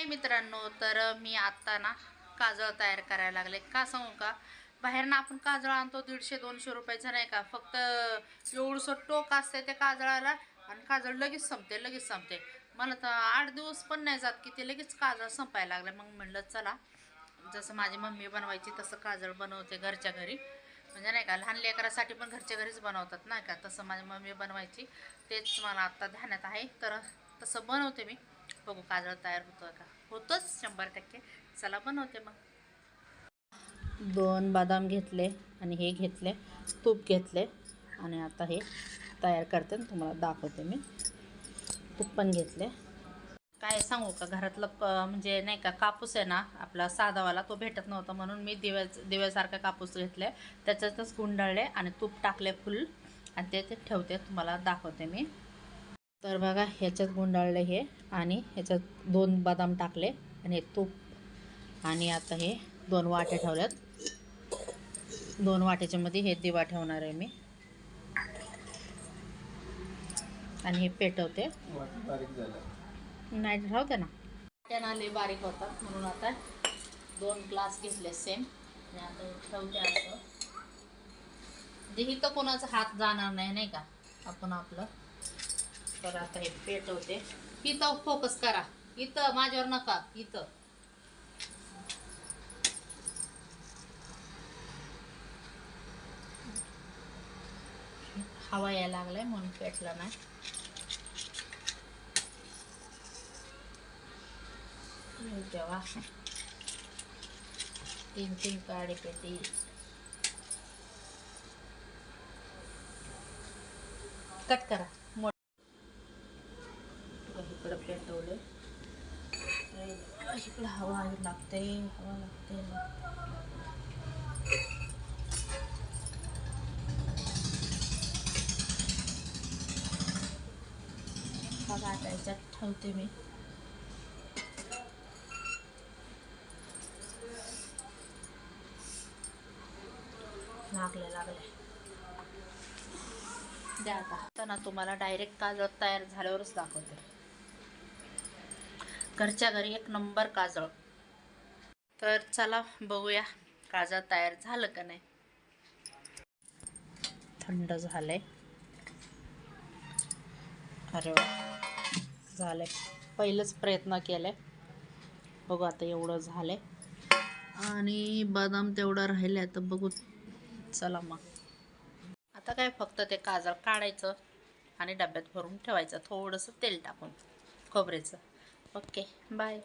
हाय मित्रांनो, तर मी आत्ता ना काजळ तयार करायला लागले. का सांगू का, बाहेर ना आपण काजळ आणतो 150-200 रुपयाचं नाही का. फक्त एवढंसं टोक असते त्या काजळाला आणि काजळ लगेच संपते. मला तर 8 दिवस पण नाही जात की ते लगेच काजळ संपायला लागले. मग म्हणलं चला, जसं माझी मम्मी बनवायची तसं काजळ बनवते घरच्या घरी. म्हणजे नाही का, लहान लेकरासाठी पण घरच्या घरीच बनवतात नाही का, तसं माझी मम्मी बनवायची. तेच मला आत्ता ध्यानात आहे, तर तसं बनवते मी. बघू काजळ तयार होतं का. होतंच 100%. चला बनवते मग. 2 बदाम घेतले आणि हे घेतले, तूप घेतले आणि आता हे तयार करते आणि तुम्हाला दाखवते मी. तूप पण घेतले. काय सांगू का, घरातलं म्हणजे नाही का कापूस आहे ना आपला साधावाला, तो भेटत नव्हता म्हणून मी दिव्यासारखा कापूस घेतले, त्याच्यातच गुंडाळले आणि तूप टाकले फुल आणि ते ठेवते, तुम्हाला दाखवते मी. तर बघा, ह्याच्यात गुंडाळले हे आणि ह्याच्यात 2 बदाम टाकले आणि तूप आणि आता हे 2 वाटे ठेवल्यात. 2 वाट्याच्या मध्ये हे दिवा ठेवणार आहे मी आणि हे पेटवते. नाही राहते ना, त्यानाले बारीक होतात म्हणून आता 2 ग्लास घेतले सेम आणि आता ठेवते असं. इथं कोणाचा हात जाणार नाही का, आपण आपलं. तर आता हे पेटवते. इथं फोकस करा, इथं माझ्यावर नका, इथं. हवा यायला लागलाय म्हणून पेटला नाही. तेव्हा 3 काडी पेटी. कट करा. इकडं पेटवले, इकडं हवा लागते. बघा आता याच्यात ठेवते मी. लागले द्या आता ना, तुम्हाला डायरेक्ट काजळ तयार झाल्यावरच दाखवते. घरच्या घरी 1 नंबर काजळ. तर चला बघूया काजळ तयार झालं का नाही. थंड झालंय. अरे वा, झालंय. पहिलंच प्रयत्न केलाय. बघू आता एवढं झालंय आणि बदाम तेवढं राहिलंय, तर बघू. चला मग आता काय, फक्त ते काजळ काढायचं आणि डब्यात भरून ठेवायचं, थोडंसं तेल टाकून खोबरेचं. Okay, bye.